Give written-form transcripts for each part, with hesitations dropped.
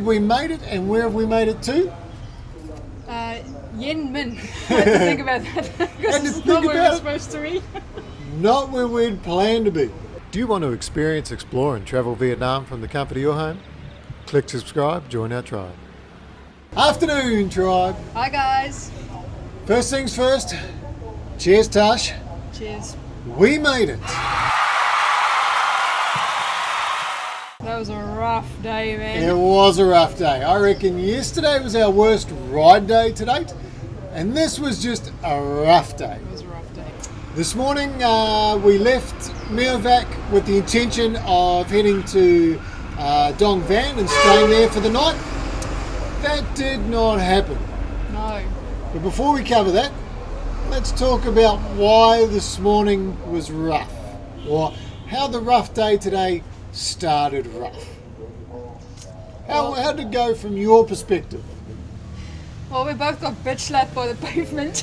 we made it, and where have we made it to? Yen Minh. I had to think about that because it's not where we're supposed to be. Not where we'd planned to be. Do you want to experience, explore and travel Vietnam from the comfort of your home? Click subscribe, join our tribe. Afternoon, tribe. Hi guys. First things first, cheers Tash. Cheers. We made it. That was a rough day, man. It was a rough day. I reckon yesterday was our worst ride day to date, and this was just a rough day. It was a rough day. This morning we left Meo Vac with the intention of heading to Dong Van and staying there for the night. That did not happen. No. But before we cover that, let's talk about why this morning was rough, or how the rough day today started rough. How did it go from your perspective? Well, we both got bitch slapped by the pavement,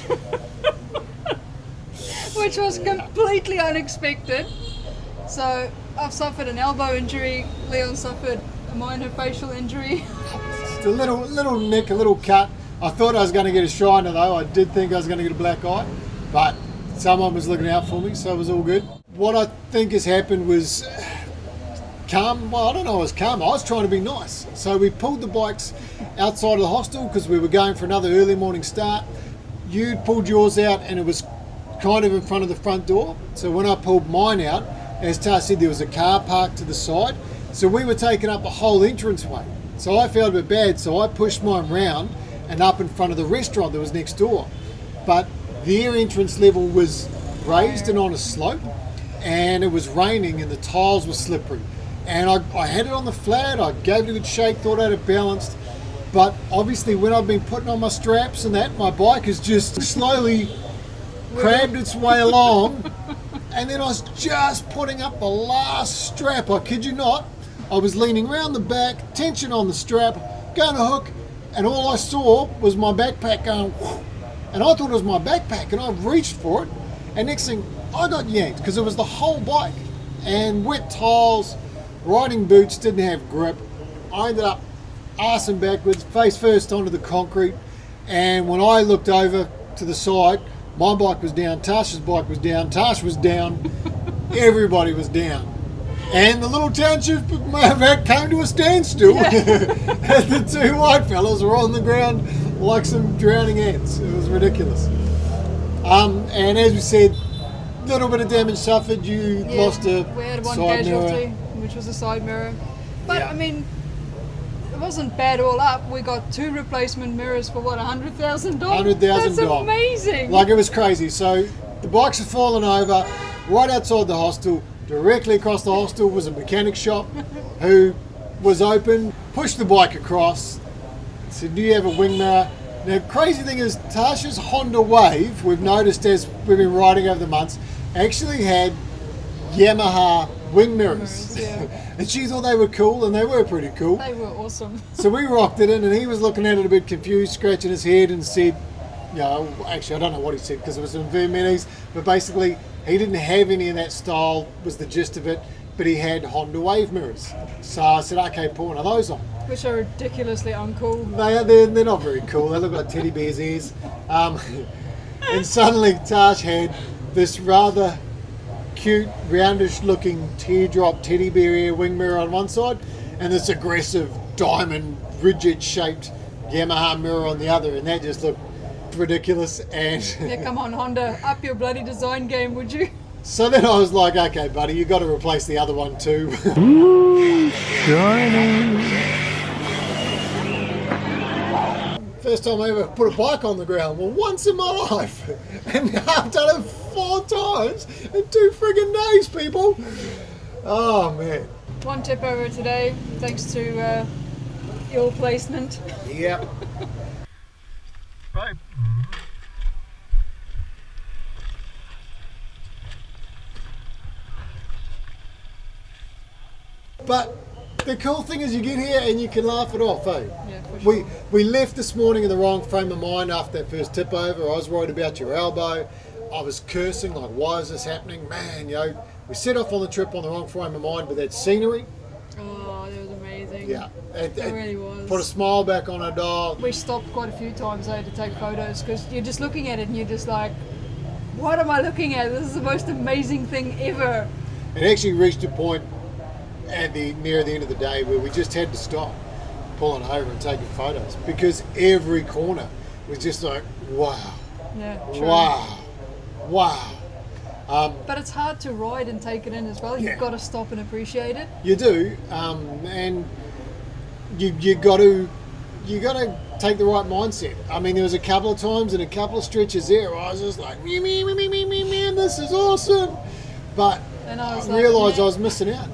which was completely unexpected. So I've suffered an elbow injury, Leon suffered a minor facial injury. Just a little nick, a little cut. I thought I was going to get a shiner though. I did think I was going to get a black eye, but someone was looking out for me, so it was all good. What I think has happened was calm. Well, I don't know, it was calm. I was trying to be nice. So we pulled the bikes outside of the hostel because we were going for another early morning start. You pulled yours out and it was kind of in front of the front door. So when I pulled mine out, as Tash said, there was a car parked to the side. So we were taking up a whole entranceway. So I felt a bit bad, so I pushed mine round and up in front of the restaurant that was next door. But their entrance level was raised and on a slope, and it was raining and the tiles were slippery. And I had it on the flat, I gave it a good shake, thought I had it balanced. But obviously when I've been putting on my straps and that, my bike has just slowly crabbed its way along. And then I was just putting up the last strap, I kid you not. I was leaning around the back, tension on the strap, going to hook, and all I saw was my backpack going whoosh, and I thought it was my backpack, and I reached for it, and next thing I got yanked because it was the whole bike, and wet tiles, riding boots didn't have grip. I ended up arse and backwards, face first onto the concrete, and when I looked over to the side, my bike was down, Tash's bike was down, Tash was down, everybody was down. And the little township of Meo Vac came to a standstill. Yeah. And the two white fellas were on the ground like some drowning ants. It was ridiculous. And as we said, a little bit of damage suffered. You lost a we had one side casualty, mirror. which was a side mirror. But Yeah. I mean, it wasn't bad all up. We got 2 replacement mirrors for what, $100,000? $100,000. That's amazing. Like, it was crazy. So the bikes had fallen over right outside the hostel. Directly across the hostel was a mechanic shop who was open, pushed the bike across, said, do you have a wing mirror? Now, crazy thing is, Tasha's Honda Wave, we've noticed as we've been riding over the months, actually had Yamaha wing mirrors. Yeah. And she thought they were cool, and they were pretty cool. They were awesome. So we rocked it in, and he was looking at it a bit confused, scratching his head, and said, actually I don't know what he said because it was in Vietnamese, but basically he didn't have any of that style, was the gist of it, but he had Honda Wave mirrors. So I said, okay, put one of those on. Which are ridiculously uncool. They're not very cool, they look like teddy bears' ears. And suddenly Tash had this rather cute, roundish looking teardrop teddy bear ear wing mirror on one side, and this aggressive diamond rigid shaped Yamaha mirror on the other, and that just looked ridiculous. And Yeah, come on, Honda, up your bloody design game, would you? so then I was like, okay buddy, you got to replace the other one too. First time I ever put a bike on the ground, well, once in my life, and now I've done it 4 times in 2 friggin' days, people. Oh man. One tip over today, thanks to ill placement. Yep. Right. But the cool thing is you get here and you can laugh it off, eh? Yeah, for sure. We left this morning in the wrong frame of mind after that first tip over. I was worried about your elbow. I was cursing like, why is this happening? Man, we set off on the trip on the wrong frame of mind, but that scenery, Oh, that was amazing. amazing. Yeah, It really was. Put a smile back on her dog. We stopped quite a few times though to take photos because you're just looking at it and you're just like, what am I looking at? This is the most amazing thing ever. It actually reached a point near the end of the day where we just had to stop, pulling over and taking photos because every corner was just like, wow, Yeah, true. wow. But it's hard to ride and take it in as well. You've got to stop and appreciate it. You do, and you got to take the right mindset. I mean, there was a couple of times and a couple of stretches there where I was just like, me, this is awesome. But And I was realised like, I was missing out.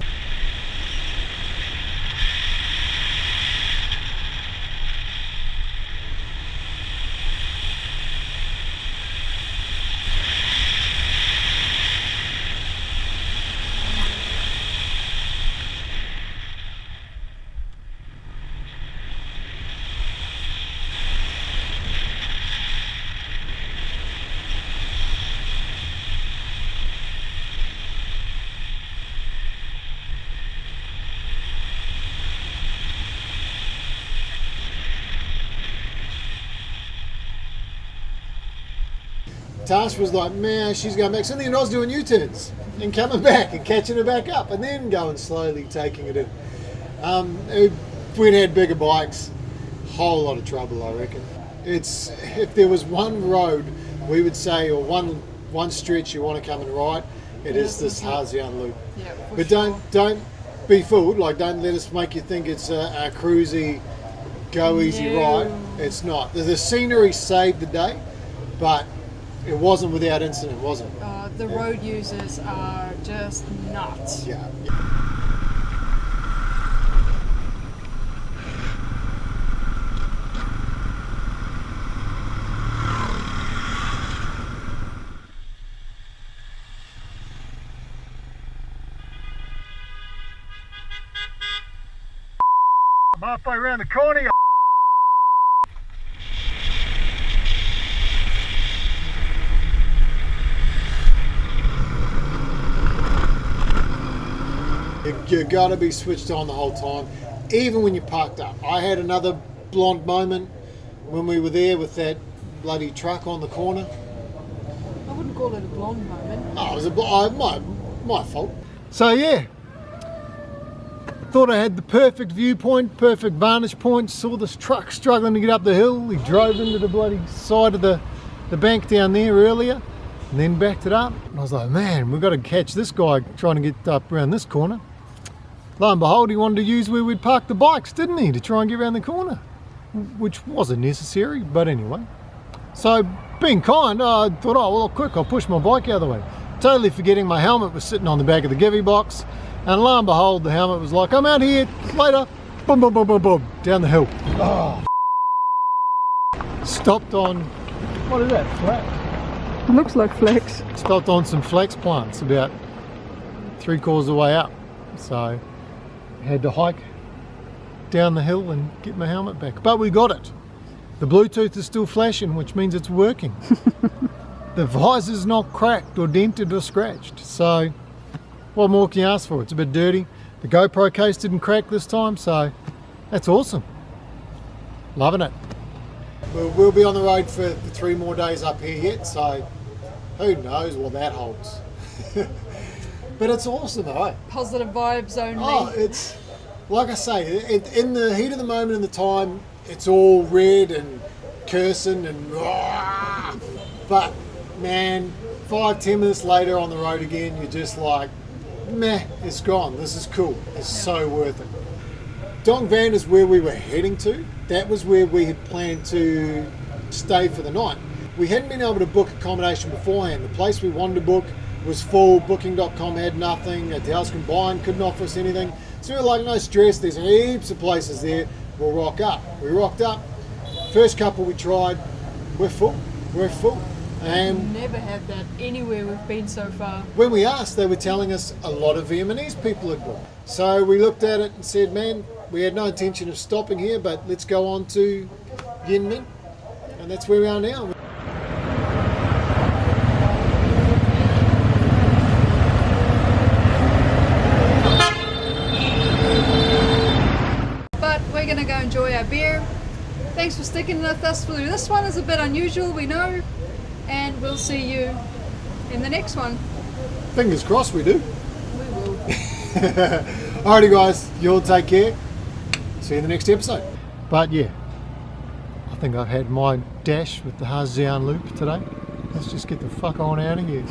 Tash was like, man, she's going back. So then I was doing U-turns and coming back and catching her back up and then going slowly, taking it in. If we'd had bigger bikes, whole lot of trouble, I reckon. If there was one road we would say, or one stretch you want to come and ride, it is this Ha Giang loop. Yeah, But sure. don't be fooled. Like, don't let us make you think it's a cruisy, go easy No. ride. It's not. The scenery saved the day, but it wasn't without incident, was it? The road users are just nuts. Yeah. I'm halfway around the corner. You gotta be switched on the whole time, even when you're parked up. I had another blonde moment when we were there with that bloody truck on the corner. I wouldn't call it a blonde moment. Oh, it was my fault. So yeah, thought I had the perfect viewpoint, perfect vantage point. Saw this truck struggling to get up the hill. He drove into the bloody side of the bank down there earlier, and then backed it up. And I was like, man, we've got to catch this guy trying to get up around this corner. Lo and behold, he wanted to use where we'd parked the bikes, didn't he, to try and get around the corner, which wasn't necessary, but anyway. So, being kind, I thought, oh, well, quick, I'll push my bike out of the way. Totally forgetting my helmet was sitting on the back of the givey box, and lo and behold, the helmet was like, I'm out here, later, boom, boom, boom, boom, boom, down the hill. Oh. Stopped on, what is that, flax? Looks like flex. Stopped on some flax plants about 3/4 of the way up, so had to hike down the hill and get my helmet back, but we got it. The Bluetooth is still flashing, which means it's working. The visor's not cracked or dented or scratched, so what more can you ask for? It's a bit dirty. The GoPro case didn't crack this time, so that's awesome. Loving it. We'll be on the road for 3 more days up here yet, so who knows what that holds. But it's awesome though, eh? Positive vibes only. Oh, it's, like I say, in the heat of the moment and the time, it's all red and cursing and but man, 5-10 minutes later on the road again, you're just like, meh, it's gone. This is cool. It's so worth it. Dong Van is where we were heading to. That was where we had planned to stay for the night. We hadn't been able to book accommodation beforehand. The place we wanted to book was full. Booking.com had nothing. The house combined couldn't offer us anything. So we were like, no stress, there's heaps of places there. We'll rock up. We rocked up. First couple we tried, we're full. And Never had that anywhere we've been so far. when we asked, they were telling us a lot of Vietnamese people had booked. So we looked at it and said, man, we had no intention of stopping here, but let's go on to Yen Minh. And that's where we are now. beer. Thanks for sticking with us through this one. Is a bit unusual, we know, and we'll see you in the next one. Fingers crossed we do. We will. Alrighty guys, you all take care. See you in the next episode. But yeah, I think I've had my dash with the Ha Giang loop today. Let's just get the fuck on out of here.